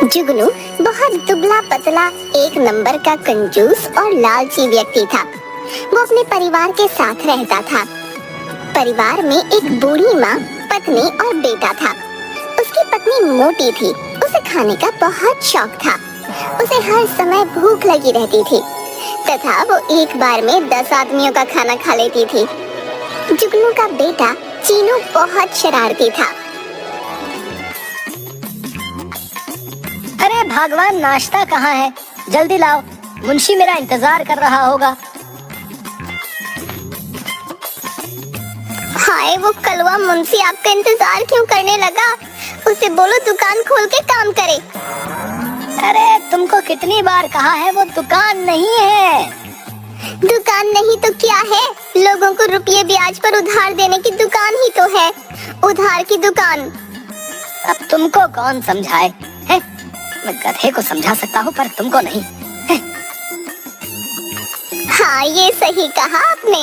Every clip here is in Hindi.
जुगनू बहुत दुबला पतला एक नंबर का कंजूस और लालची व्यक्ति था। वो अपने परिवार के साथ रहता था। परिवार में एक बूढ़ी माँ, पत्नी और बेटा था। उसकी पत्नी मोटी थी। उसे खाने का बहुत शौक था। उसे हर समय भूख लगी रहती थी तथा वो एक बार में 10 आदमियों का खाना खा लेती थी। जुगनू का बेटा चीनू बहुत शरारती था। अरे भगवान, नाश्ता कहाँ है? जल्दी लाओ, मुंशी मेरा इंतजार कर रहा होगा। हाय, वो कलवा मुंशी आपका इंतजार क्यों करने लगा? उसे बोलो दुकान खोल के काम करे। अरे तुमको कितनी बार कहा है, वो दुकान नहीं है। दुकान नहीं तो क्या है? लोगों को रुपये ब्याज पर उधार देने की दुकान ही तो है। उधार की दुकान। अब तुमको कौन समझाए है? मैं गधे को समझा सकता हूँ पर तुमको नहीं है? हाँ, ये सही कहा आपने।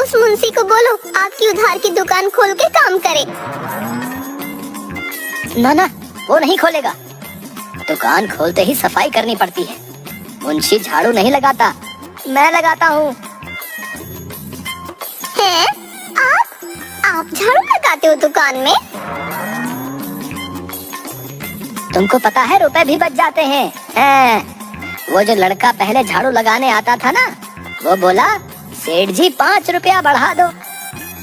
उस मुंशी को बोलो आपकी उधार की दुकान खोल के काम करे। ना ना, वो नहीं खोलेगा। दुकान खोलते ही सफाई करनी पड़ती है। मुंशी झाड़ू नहीं लगाता, मैं लगाता हूँ। हैं? आप झाड़ू लगाते हो दुकान में? तुमको पता है रुपए भी बच जाते हैं। वो जो लड़का पहले झाड़ू लगाने आता था ना, वो बोला सेठ जी 5 रुपया बढ़ा दो।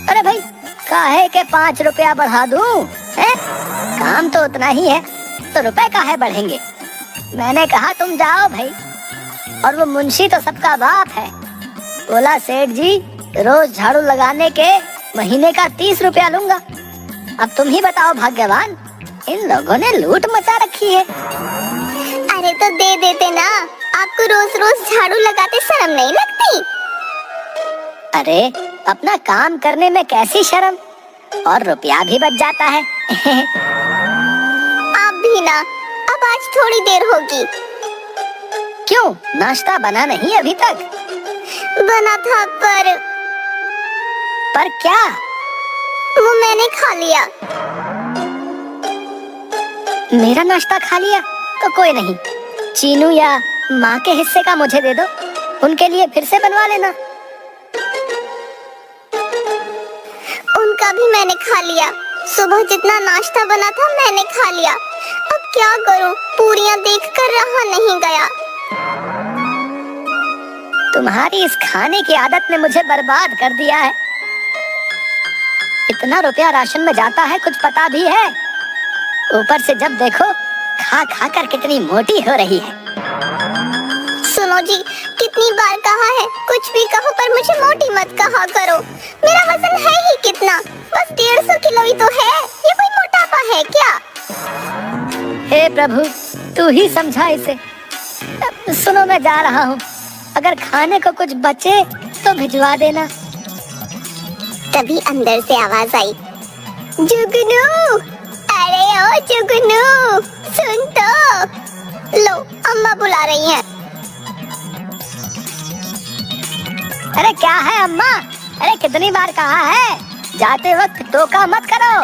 अरे भाई, काहे के 5 रुपया बढ़ा दूं? काम तो उतना ही है, तो रुपए काहे बढ़ेंगे? मैंने कहा तुम जाओ भाई। और वो मुंशी तो सबका बाप है। बोला सेठ जी रोज झाड़ू लगाने के महीने का 30 रुपया लूंगा। अब तुम ही बताओ भाग्यवान, इन लोगों ने लूट मचा रखी है। अरे तो दे देते ना, आपको रोज रोज झाड़ू लगाते शर्म नहीं लगती? अरे अपना काम करने में कैसी शर्म, और रुपया भी बच जाता है। आप भी ना, अब आज थोड़ी देर होगी। क्यों, नाश्ता बना नहीं अभी तक? बना था पर क्या? वो मैंने खा लिया। मेरा नाश्ता खा लिया? तो कोई नहीं, चीनू या माँ के हिस्से का मुझे दे दो, उनके लिए फिर से बनवा लेना। उनका भी मैंने खा लिया। सुबह जितना नाश्ता बना था मैंने खा लिया। अब क्या करूं, पूरियां देखकर रहा नहीं गया। तुम्हारी इस खाने की आदत ने मुझे बर्बाद कर दिया है। इतना रुपया राशन में जाता है, कुछ पता भी है? ऊपर से जब देखो खा खा कर कितनी मोटी हो रही है। सुनो जी, कितनी बार कहा है, कुछ भी कहो पर मुझे मोटी मत कहा करो। मेरा वजन है ही कितना, बस 150 किलो ही तो है। ये कोई मोटापा है क्या? हे प्रभु, तू ही समझा इसे। सुनो, मैं जा रहा हूँ, अगर खाने को कुछ बचे तो भिजवा देना। तभी अंदर से आवाज आई, जुगनू, अरे ओ जुगनू, सुन तो। लो, अम्मा बुला रही हैं। अरे क्या है अम्मा? अरे कितनी बार कहा है, जाते वक्त टोका मत करो।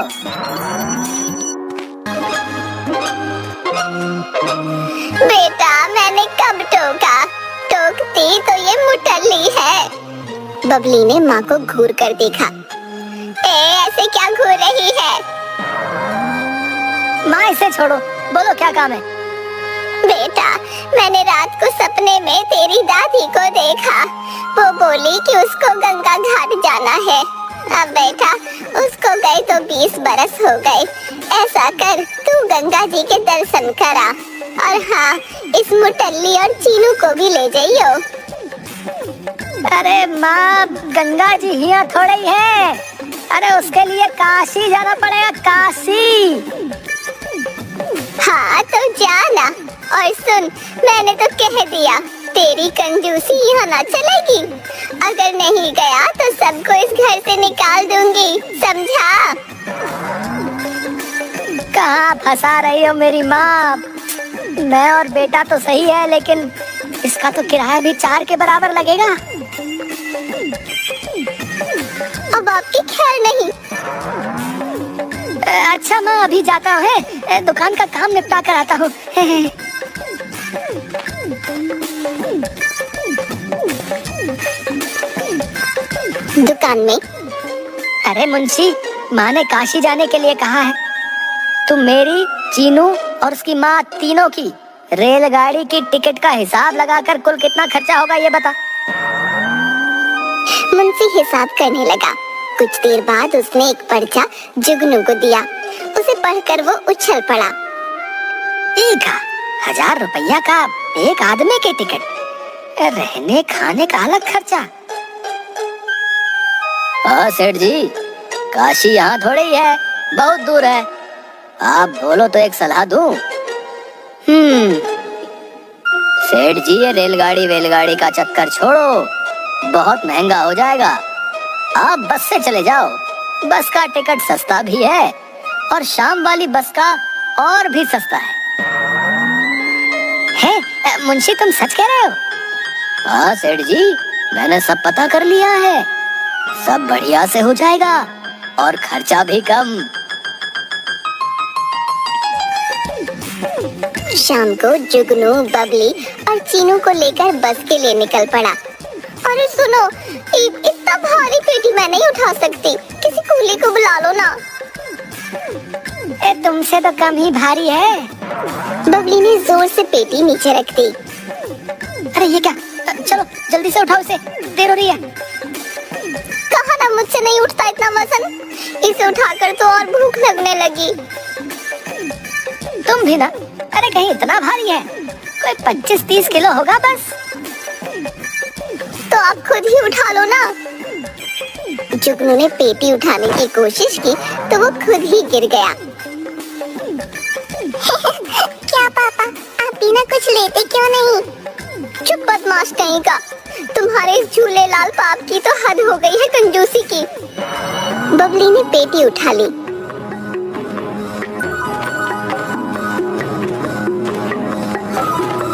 बेटा, मैंने कब टोका? टोकती तो ये मुटल्ली है। बबली ने माँ को घूर कर देखा। ऐसे क्या घूर रही है? माँ इसे छोड़ो, बोलो क्या काम है? बेटा, मैंने रात को सपने में तेरी दादी को देखा। वो बोली कि उसको गंगा घाट जाना है। अब बेटा, उसको गए तो 20 बरस हो गए। ऐसा कर, तू गंगा जी के दर्शन करा, और हाँ, इस मुटल्ली और चीनू को भी ले जाइयो। अरे माँ, गंगा जी यहाँ थोड़े ही है। अरे उसके लिए काशी जाना पड़ेगा, काशी। हाँ तो जाना। और सुन, मैंने तो कह दिया, तेरी कंजूसी यहाँ ना चलेगी। अगर नहीं गया तो सबको इस घर से निकाल दूंगी, समझा? कहाँ फंसा रही हो मेरी माँ? मैं और बेटा तो सही है, लेकिन इसका तो किराया भी 4 के बराबर लगेगा। अब आपकी खैर नहीं। अच्छा मैं अभी जाता हूँ, दुकान का काम निपटा कर आता हूँ। दुकान में अरे मुंशी, माँ ने काशी जाने के लिए कहा है। तुम मेरी, चीनू और उसकी माँ तीनों की रेलगाड़ी की टिकट का हिसाब लगाकर कुल कितना खर्चा होगा ये बता। मुंशी हिसाब करने लगा। कुछ देर बाद उसने एक पर्चा जुगनू को दिया। उसे पढ़कर वो उछल पड़ा। 1000 रुपया का एक आदमी की टिकट, रहने खाने का अलग खर्चा। हाँ सेठ जी, काशी यहाँ थोड़ी है, बहुत दूर है। आप बोलो तो एक सलाह दूं। सेठ जी, ये रेलगाड़ी का चक्कर छोड़ो, बहुत महंगा हो जाएगा। आप बस से चले जाओ, बस का टिकट सस्ता भी है और शाम वाली बस का और भी सस्ता है। मुंशी तुम सच कह रहे हो? हाँ सेठ जी, मैंने सब पता कर लिया है, सब बढ़िया से हो जाएगा और खर्चा भी कम। शाम को जुगनू, बबली और चीनू को लेकर बस के लिए निकल पड़ा। अरे सुनो, इतना भारी पेटी मैं नहीं उठा सकती, किसी कूली को बुला लो ना। तुमसे तो कम ही भारी है। बबली ने जोर से पेटी नीचे रख दी। अरे ये क्या, चलो जल्दी से उठाओ इसे, देर हो रही है। कहा ना मुझसे नहीं उठता इतना वजन, इसे उठाकर तो और भूख लगने लगी। तुम भी ना, अरे कहीं इतना भारी है, कोई 25-30 किलो होगा बस। तो आप खुद ही उठा लो ना। जुगनू ने पेटी उठाने की कोशिश की तो वो खुद ही गिर गया। क्या पापा, आप बिना कुछ लेते क्यों नहीं? चुप बदमाश कहीं का, तुम्हारे इस झूले लाल पाप की तो हद हो गई है कंजूसी की। बबली ने पेटी उठा ली।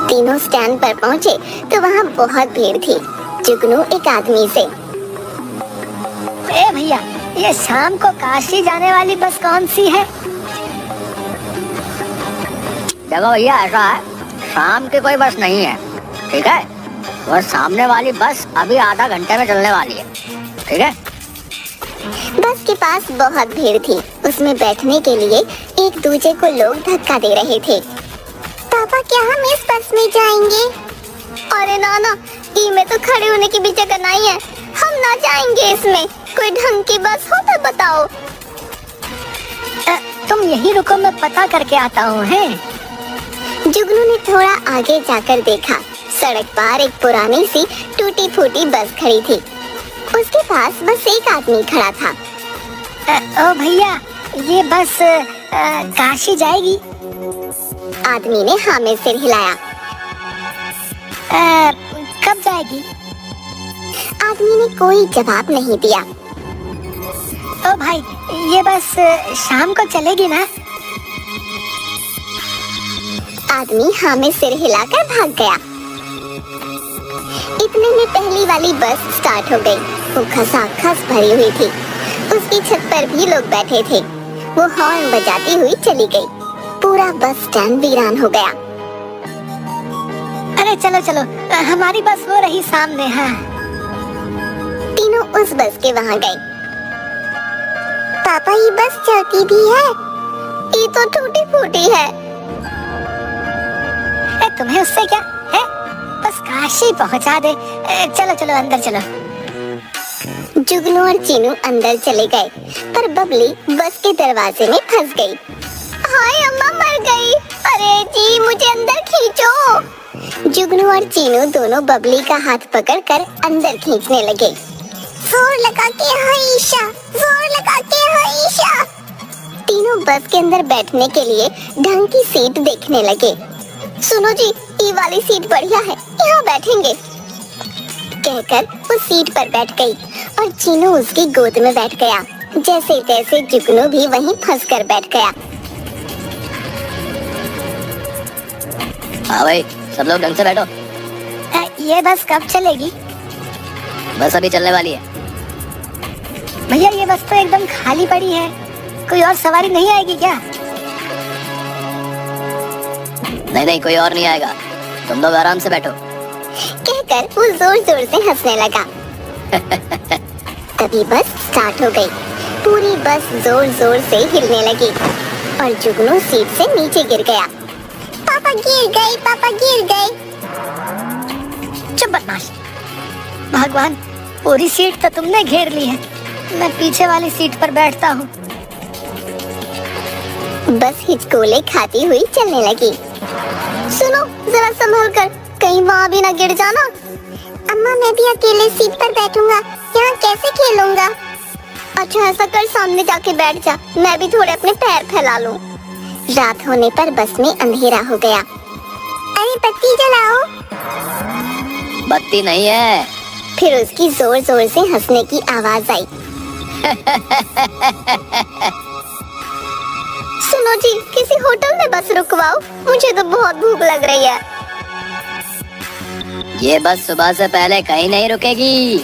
तीनों स्टैंड पर पहुंचे तो वहाँ बहुत भीड़ थी। जुगनू एक आदमी से, ए भैया, ये शाम को काशी जाने वाली बस कौन सी है? देखो भैया, ऐसा है, शाम की कोई बस नहीं है, ठीक है? वो सामने वाली बस अभी आधा घंटे में चलने वाली है, ठीक है? बस के पास बहुत भीड़ थी। उसमें बैठने के लिए एक दूसरे को लोग धक्का दे रहे थे। पापा, क्या हम इस बस में जाएंगे? अरे नाना, में तो खड़े होने की भी जगह नहीं है, हम ना जाएंगे इसमें। कोई ढंग की बस हो तो बताओ। तुम यही रुको, मैं पता करके आता हूँ। जुगनू ने थोड़ा आगे जाकर देखा। सड़क पार एक पुरानी सी टूटी फूटी बस खड़ी थी। उसके पास बस एक आदमी खड़ा था। ओ भैया, ये बस काशी जाएगी? आदमी ने हाँ में सिर हिलाया। कब जाएगी? आदमी ने कोई जवाब नहीं दिया। ओ भाई, ये बस शाम को चलेगी ना? आदमी हाँ में सिर हिलाकर भाग गया। इतने में पहली वाली बस स्टार्ट हो गई। वो खसाखस भरी हुई थी। उसकी छत पर भी लोग बैठे थे। वो हॉर्न बजाती हुई चली गई। पूरा बस स्टैंड वीरान हो गया। अरे चलो चलो, हमारी बस वो रही सामने। हाँ, तीनों उस बस के वहाँ गए। पापा, ये बस चलती भी है? ये तो टूटी फूटी है। तुम्हें उससे क्या है? बस काशी पहुँचा दे। चलो चलो अंदर चलो। जुगनू और चीनू अंदर चले गए, पर बबली बस के दरवाजे में फंस गई। हाय अम्मा, मर गई। अरे जी, मुझे अंदर खींचो। जुगनू और चीनू दोनों बबली का हाथ पकड़कर अंदर खींचने लगे। जोर लगा के हाँ ईशा, जोर लगा के हाँ ईशा। तीनों बस के अंदर बैठने के लिए ढंग की सीट देखने लगे। सुनो जी, ये वाली सीट बढ़िया है, यहाँ बैठेंगे। कहकर वो सीट पर बैठ गई और चीनू उसकी गोद में बैठ गया। जैसे तैसे जुगनू भी वहीं फंसकर बैठ गया। हाँ भाई, सब लोग ढंग से बैठो। ये बस कब चलेगी? बस अभी चलने वाली है। भैया, ये बस तो एकदम खाली पड़ी है। कोई और सवारी नहीं आएगी क्या? नहीं नहीं, कोई और नहीं आएगा, तुम लोग आराम से बैठो, कहकर वो जोर जोर से हंसने लगा। तभी बस स्टार्ट हो गई। पूरी बस जोर जोर से हिलने लगी और जुगनू सीट से नीचे गिर गया। पापा गिर गए, पापा गिर गए। चुप बदमाश। भगवान, पूरी सीट तो तुमने घेर ली है, मैं पीछे वाली सीट पर बैठता हूँ। बस हिचकोले खाती हुई चलने लगी। सुनो, जरा संभल कर, कहीं वहाँ भी ना गिर जाना। अम्मा, मैं भी अकेले सीट पर बैठूंगा, यहाँ कैसे खेलूंगा? अच्छा ऐसा कर, सामने जाके बैठ जा, मैं भी थोड़े अपने पैर फैला लूं। रात होने पर बस में अंधेरा हो गया। अरे बत्ती जलाओ। बत्ती नहीं है। फिर उसकी जोर जोर से हंसने की आवाज आई। सुनो जी, किसी होटल में बस रुकवाओ, मुझे तो बहुत भूख लग रही है। ये बस सुबह से पहले कहीं नहीं रुकेगी।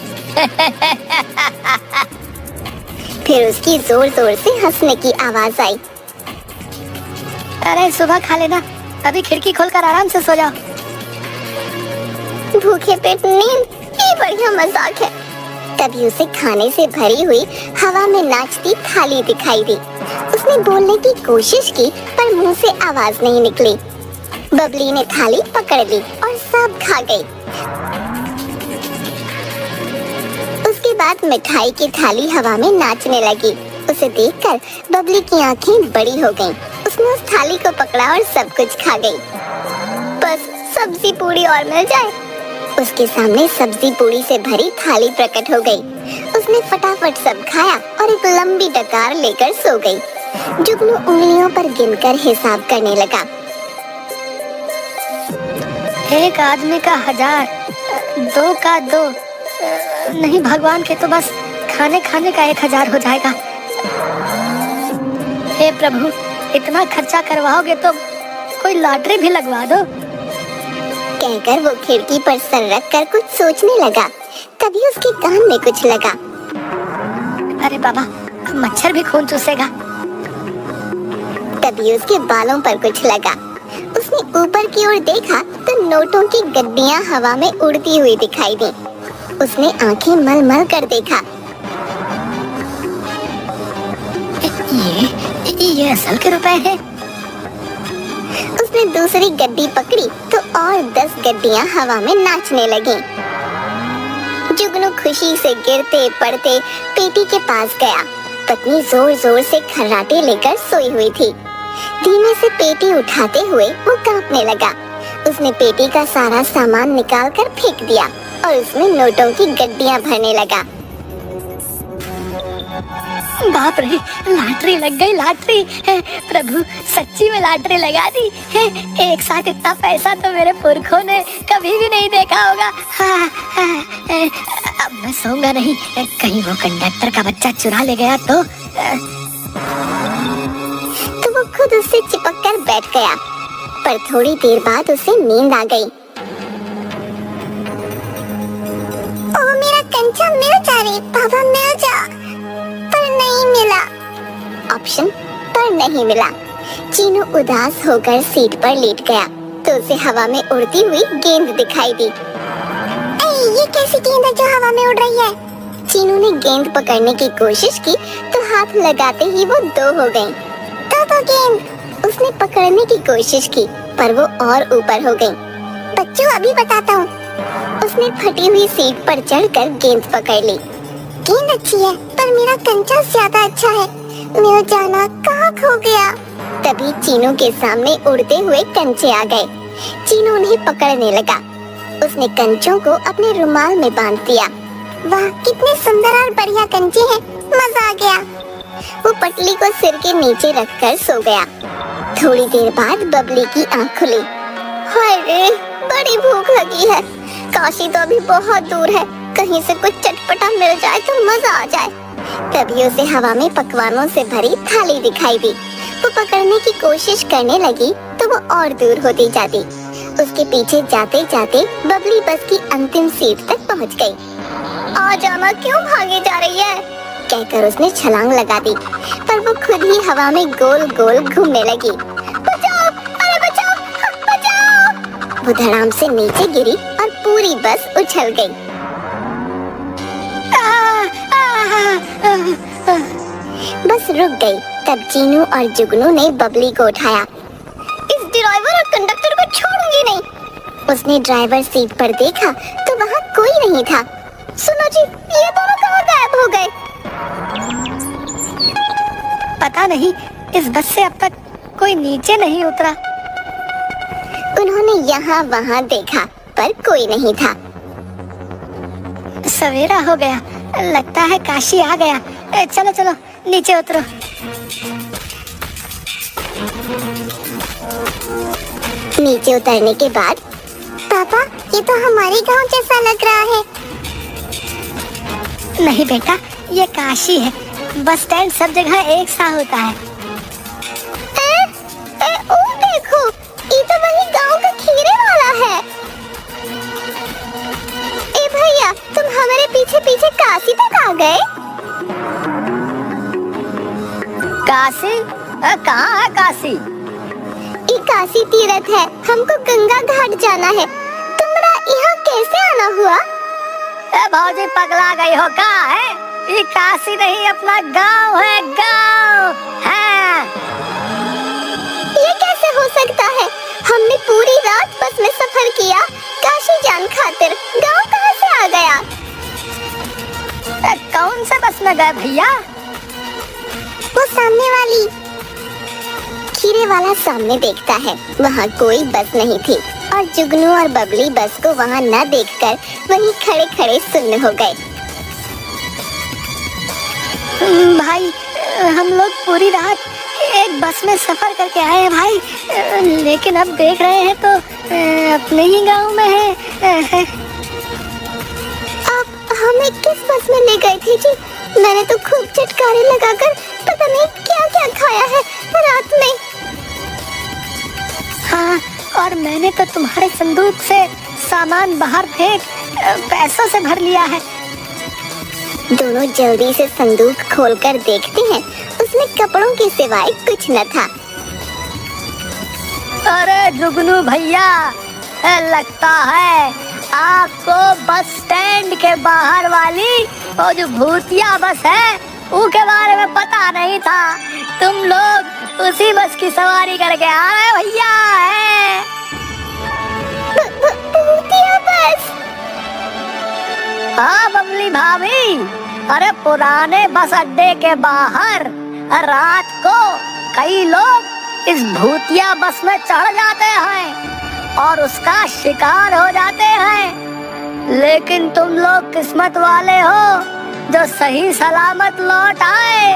फिर उसकी जोर जोर से हंसने की आवाज आई। अरे सुबह खा लेना, अभी खिड़की खोलकर आराम से सो जाओ। भूखे पेट नींद, ये बढ़िया मजाक है। तभी उसे खाने से भरी हुई हवा में नाचती थाली दिखाई दी। उसने बोलने की कोशिश की पर मुंह से आवाज नहीं निकली। बबली ने थाली पकड़ ली और सब खा गई। उसके बाद मिठाई की थाली हवा में नाचने लगी। उसे देखकर बबली की आंखें बड़ी हो गईं। उसने उस थाली को पकड़ा और सब कुछ खा गई। बस सब्जी पूरी और मिल जाए। उसके सामने सब्जी पूरी से भरी थाली प्रकट हो गई। उसने फटाफट सब खाया और एक लंबी डकार लेकर सो गई। जुगनू उंगलियों पर गिनकर हिसाब करने लगा। एक आदमी का 1000, 2 का 2, नहीं भगवान के तो बस खाने खाने का 1000 हो जाएगा। हे प्रभु, इतना खर्चा करवाओगे तो कोई लॉटरी भी लगवा दो। कहकर वो खिड़की पर सर रख कर कुछ सोचने लगा। तभी उसके कान में कुछ लगा। अरे बाबा, मच्छर भी खून चूसेगा। तभी उसके बालों पर कुछ लगा। उसने ऊपर की ओर देखा तो नोटों की गड्डियां हवा में उड़ती हुई दिखाई दी। उसने आंखें मल मल कर देखा। ये असल के रुपए हैं। उसने दूसरी गड्डी पकड़ी तो और 10 गड्डियां हवा में नाचने लगीं। जुगनू खुशी से गिरते पड़ते पेटी के पास गया। पत्नी जोर जोर से खर्राटे लेकर सोई हुई थी। धीमे से पेटी उठाते हुए वो कांपने लगा। उसने पेटी का सारा सामान निकालकर फेंक दिया और उसमें नोटों की गड्डियां भरने लगा। बाप रे, लॉटरी लग गई, लॉटरी। प्रभु, सच्ची में लॉटरी लगा दी। एक साथ इतना पैसा तो मेरे पुरखों ने कभी भी नहीं देखा होगा। अब मैं सोऊंगा नहीं, कहीं वो कंडक्टर का बच्चा चुरा ले गया तो वो खुद उससे चिपक कर बैठ गया। पर थोड़ी देर बाद उसे नींद आ गई। ओ मेरा कंचा मिल जा रे बाबा, मिल जा। पर नहीं मिला। ऑप्शन पर नहीं मिला। चीनू उदास होकर सीट पर लेट गया तो उसे हवा में उड़ती हुई गेंद दिखाई दी। ये कैसी गेंद है जो हवा में उड़ रही है? चीनू ने गेंद पकड़ने की कोशिश की तो हाथ लगाते ही वो 2 हो गई। तो गेंद उसने पकड़ने की कोशिश की पर वो और ऊपर हो गई। बच्चों अभी बताता हूँ। उसने फटी हुई सीट पर चढ़कर गेंद पकड़ ली। गेंद अच्छी है पर मेरा कंचा ज्यादा अच्छा है। मेरा जाना कहाँ खो गया? तभी चीनू के सामने उड़ते हुए कंचे आ गए। चीनू उन्हें पकड़ने लगा। उसने कंचों को अपने रुमाल में बांध दिया। वाह, कितने सुंदर और बढ़िया कंचे हैं, मजा आ गया। वो पटली को सिर के नीचे रखकर सो गया। थोड़ी देर बाद बबली की आंख खुली। हाय रे, बड़ी भूख लगी है। काशी तो अभी बहुत दूर है, कहीं से कुछ चटपटा मिल जाए तो मजा आ जाए। तभी उसे हवा में पकवानों से भरी थाली दिखाई दी। वो पकड़ने की कोशिश करने लगी तो वो और दूर होती जाती। उसके पीछे जाते जाते बबली बस की अंतिम सीट तक पहुंच गई। आ जाना, क्यों भागे जा रही है? कहकर उसने छलांग लगा दी, पर वो खुद ही हवा में गोल गोल घूमने लगी। बचाओ, अरे बचाओ, बचाओ! वो धड़ाम से नीचे गिरी और पूरी बस उछल गई। बस रुक गई। तब जीनू और जुगनू ने बबली को उठाया। इस ड्राइवर और कंडक्टर को छोड़ूंगी नहीं। उसने ड्राइवर सीट पर देखा तो वहाँ कोई नहीं था। सुनो जी, ये दोनों कहाँ गायब हो गए? पता नहीं, इस बस से अब तक कोई नीचे नहीं उतरा। उन्होंने यहाँ वहाँ देखा पर कोई नहीं था। सवेरा हो गया, लगता है काशी आ गया। चलो चलो नीचे उतरो। नीचे उतरने के बाद, पापा ये तो हमारे गांव जैसा लग रहा है। नहीं बेटा, ये काशी है। बस स्टैंड सब जगह एक सा होता है। ओ देखो, ये तो वही गांव का खीरे वाला है। ए भैया, तुम हमारे पीछे पीछे काशी तक आ गए? काशी? कहाँ है काशी? ये काशी तीर्थ है, हमको गंगा घाट जाना है। तुम्हारा यहाँ कैसे आना हुआ? भौजी पगला गई हो का है? ये काशी नहीं, अपना गांव है, गांव है। ये कैसे हो सकता है? हमने पूरी रात बस में सफर किया काशी जान खातिर। गांव कहाँ से आ गया? कौन से बस में गए भैया? वो सामने वाली। खीरे वाला सामने देखता है, वहाँ कोई बस नहीं थी और जुगनू और बबली बस को वहाँ न देखकर वहीं खड़े खड़े सुन्न हो गए। भाई, हम लोग पूरी रात एक बस में सफर करके आए हैं भाई, लेकिन अब देख रहे हैं तो अपने ही गांव में है। आप हमें किस बस में ले गए थे जी? मैंने तो खूब चटकारे लगाकर पता नहीं क्या क्या खाया है रात में। हाँ, और मैंने तो तुम्हारे संदूक से सामान बाहर फेंक पैसों से भर लिया है। दोनों जल्दी से संदूक खोलकर देखते हैं, उसमें कपड़ों के सिवाय कुछ न था। अरे जुगनू भैया, लगता है आपको बस स्टैंड के बाहर वाली वो जो भूतिया बस है उसके बारे में पता नहीं था। तुम लोग उसी बस की सवारी करके आ रहे भैया है। भूतिया बस? हाँ बबली भाभी, अरे पुराने बस अड्डे के बाहर रात को कई लोग इस भूतिया बस में चढ़ जाते हैं और उसका शिकार हो जाते हैं, लेकिन तुम लोग किस्मत वाले हो जो सही सलामत लौट आए।